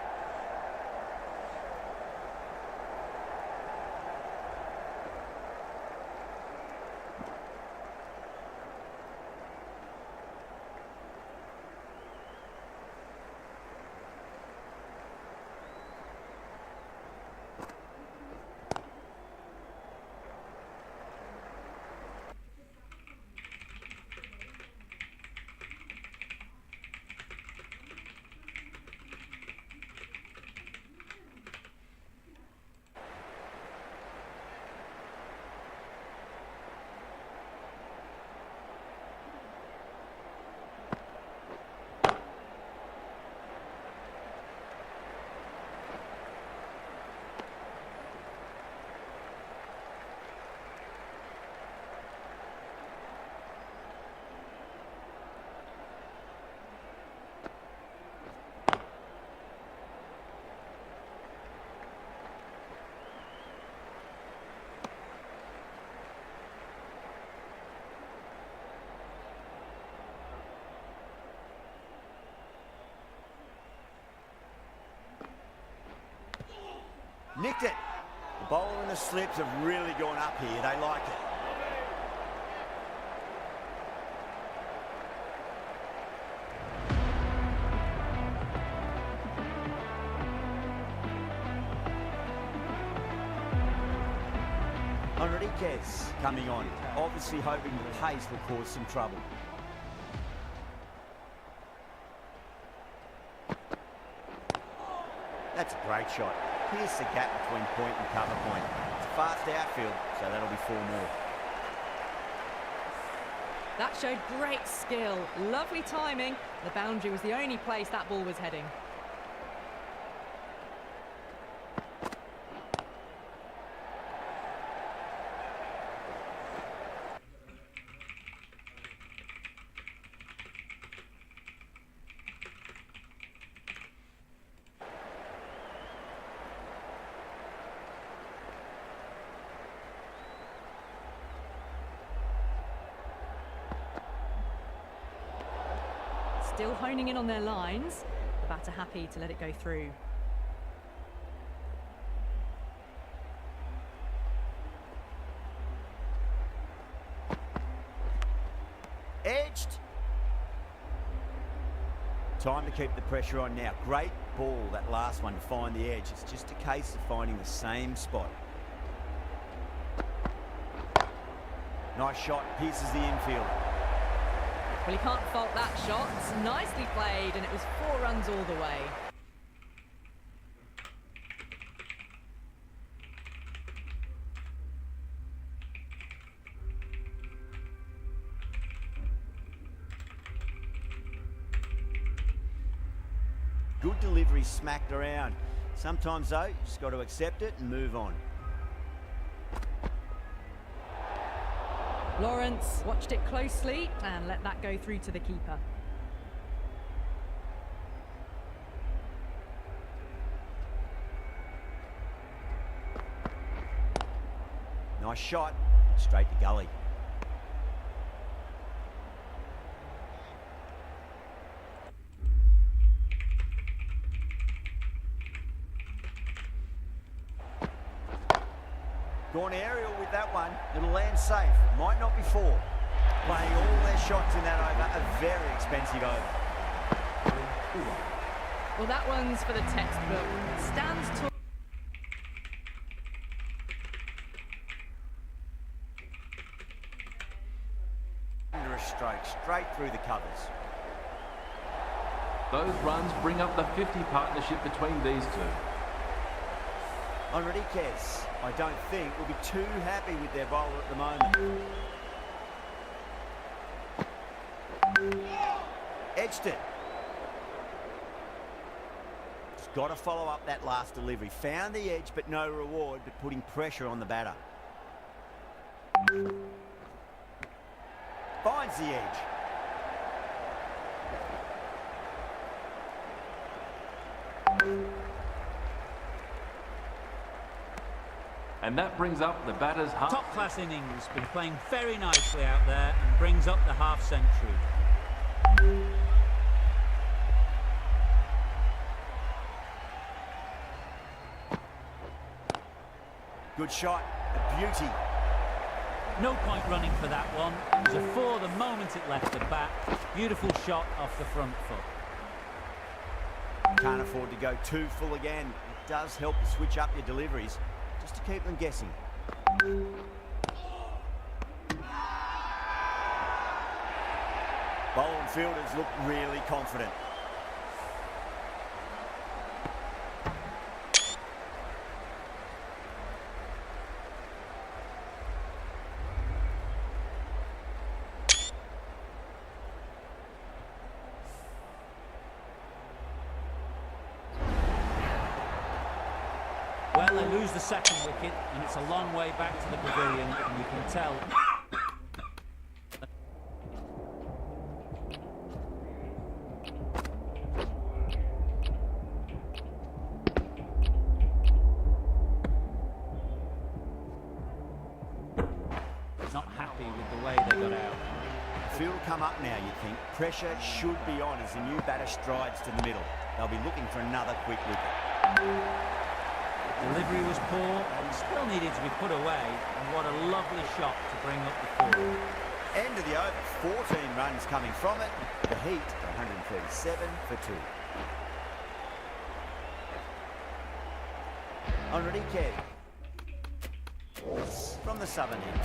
Nicked it. The bowler and the slips have really gone up here. They like it. Renegades coming on, obviously hoping the pace will cause some trouble. That's a great shot. Pierce the gap between point and cover point. It's a fast outfield, so that'll be 4 more. That showed great skill. Lovely timing. The boundary was the only place that ball was heading. Still honing in on their lines. The batter happy to let it go through. Edged. Time to keep the pressure on now. Great ball, that last one, to find the edge. It's just a case of finding the same spot. Nice shot, pierces the infield. Well, you can't fault that shot. Nicely played, and it was 4 runs all the way. Good delivery, smacked around. Sometimes, though, you just got to accept it and move on. Lawrence watched it closely and let that go through to the keeper. Nice shot, straight to gully. Gone aerial with that one. It'll land safe. Might not be 4. Playing all their shots in that over. A very expensive over. Well, that one's for the textbook. Stands tall. Under a stroke, straight through the covers. Those runs bring up the 50 partnership between these two. Renegades, I don't think, will be too happy with their bowler at the moment. Edged it. Just got to follow up that last delivery. Found the edge, but no reward, but putting pressure on the batter. Finds the edge. And that brings up the batter's half. Top-class innings, been playing very nicely out there and brings up the half-century. Good shot, a beauty. No point running for that one. It was a four the moment it left the bat. Beautiful shot off the front foot. Can't afford to go too full again. It does help to switch up your deliveries, just to keep them guessing. Bowling fielders look really confident. Well, they lose the second wicket, and it's a long way back to the pavilion, and you can tell. Not happy with the way they got out. The field will come up now, you'd think. Pressure should be on as the new batter strides to the middle. They'll be looking for another quick wicket. Delivery was poor, but still needed to be put away, and what a lovely shot to bring up the four. End of the over, 14 runs coming from it. The Heat, 137 for 2. On Renegades from the southern end.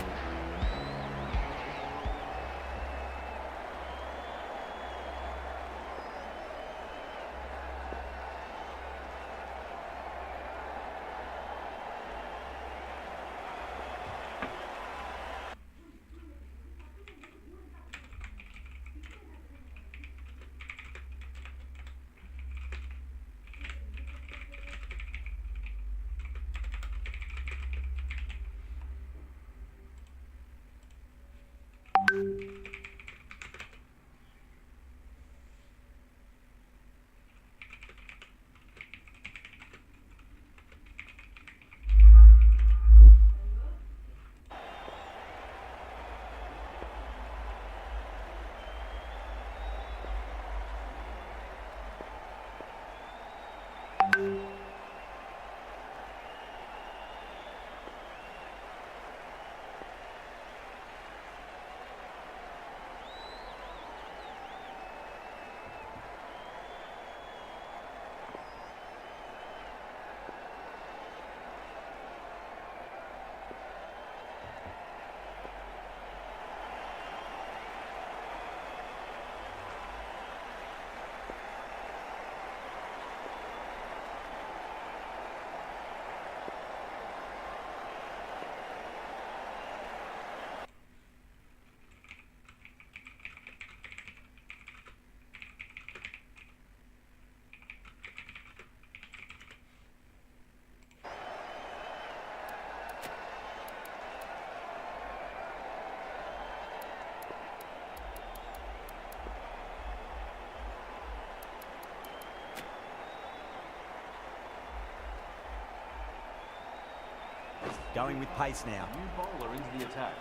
Going with pace now. New bowler into the attack.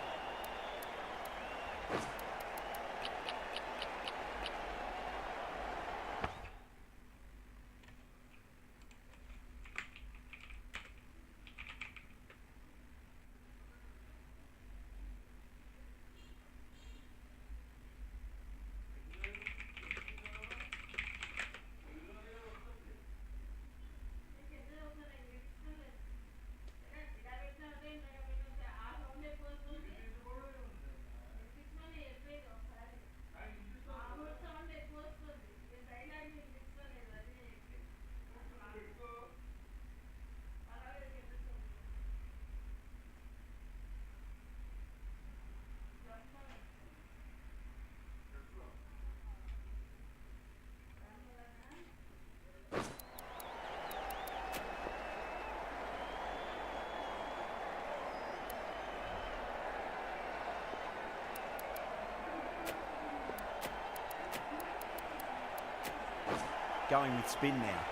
going with spin now.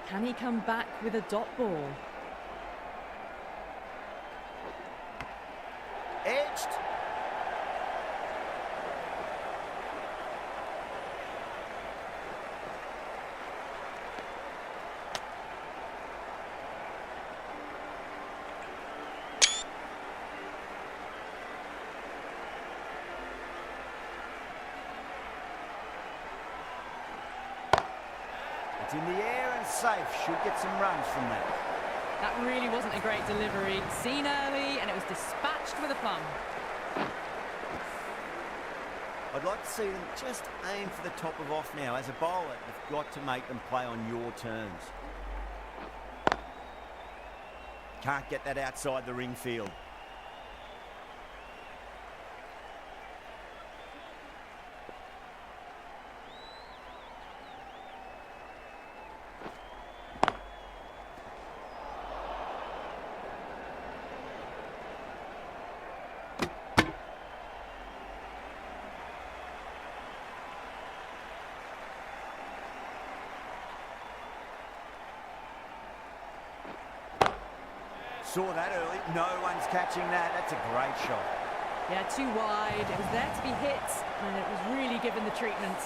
Can he come back with a dot ball? Edged. It's in the air and safe. Should get some runs from that. That really wasn't a great delivery. Seen early, and it was dispatched with a plum. I'd like to see them just aim for the top of off now. As a bowler, you've got to make them play on your terms. Can't get that outside the ring field. Saw that early. No one's catching that. That's a great shot. Yeah, too wide. It was there to be hit, and it was really given the treatment.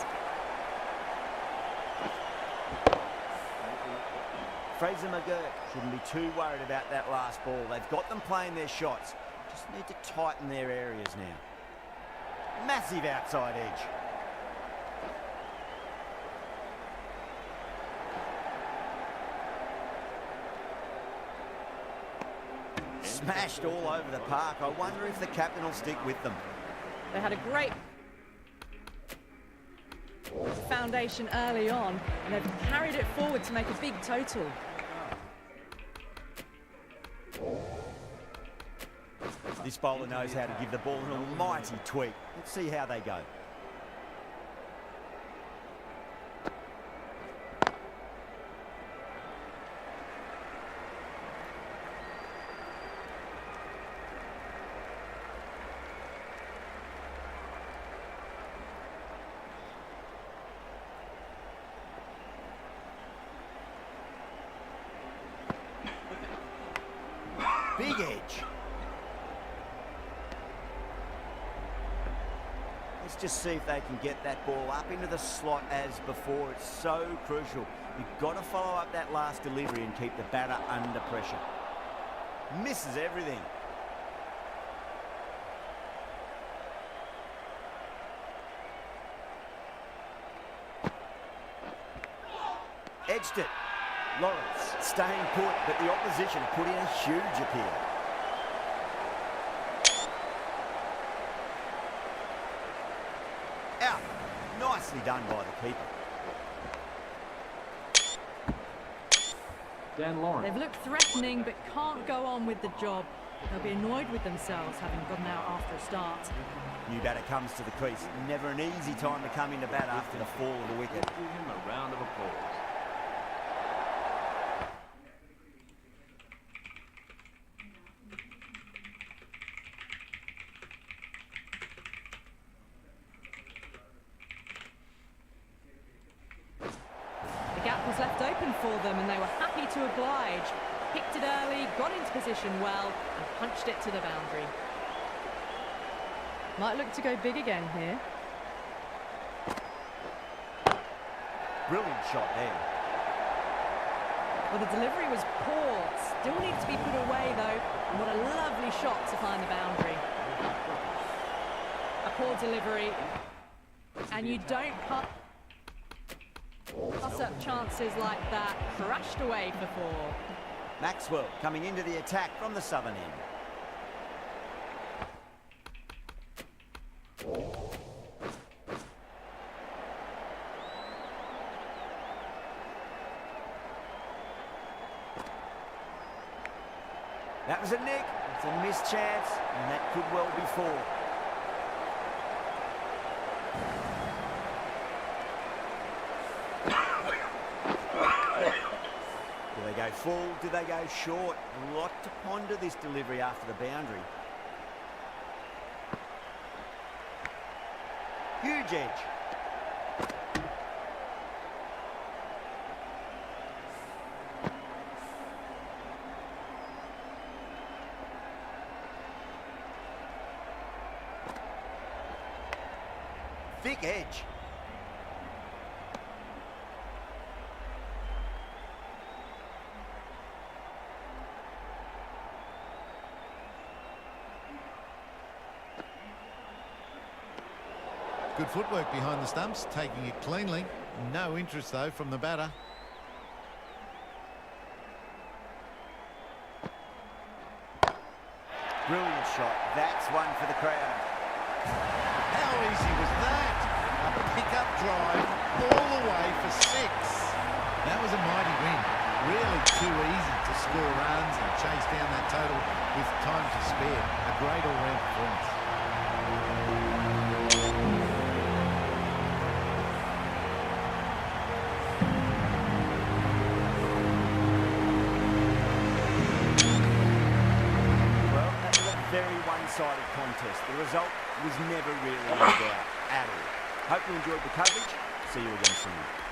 Fraser McGurk shouldn't be too worried about that last ball. They've got them playing their shots. Just need to tighten their areas now. Massive outside edge. Smashed all over the park. I wonder if the captain will stick with them. They had a great foundation early on, and they've carried it forward to make a big total. This bowler knows how to give the ball an almighty tweak. Let's see how they go. Big edge. Let's just see if they can get that ball up into the slot as before. It's so crucial. You've got to follow up that last delivery and keep the batter under pressure. Misses everything. Edged it. Lawrence staying put, but the opposition put in a huge appeal. Out. Nicely done by the keeper. Dan Lawrence. They've looked threatening, but can't go on with the job. They'll be annoyed with themselves having gone out after a start. New batter comes to the crease. Never an easy time to come into bat after the fall of the wicket. Give him a round of applause. The gap was left open for them, and they were happy to oblige. Picked it early, got into position well, and punched it to the boundary. Might look to go big again here. Brilliant shot there. Well, the delivery was poor. Still needs to be put away, though. And what a lovely shot to find the boundary. A poor delivery. And you don't pass up chances like that. Crushed away for 4. Maxwell coming into the attack from the southern end. That was a nick. It's a missed chance, and that could well be 4. Do they go full? Do they go short? A lot to ponder this delivery after the boundary. Huge edge. Thick edge. Good footwork behind the stumps, taking it cleanly. No interest, though, from the batter. Brilliant shot. That's one for the crowd. How easy was that? A pick-up drive all the way for 6. That was a mighty win. Really too easy to score runs and chase down that total with time to spare. A great all-round performance. Well, that was a very one-sided contest. The result was never really in doubt at all. Hope you enjoyed the coverage. See you again soon.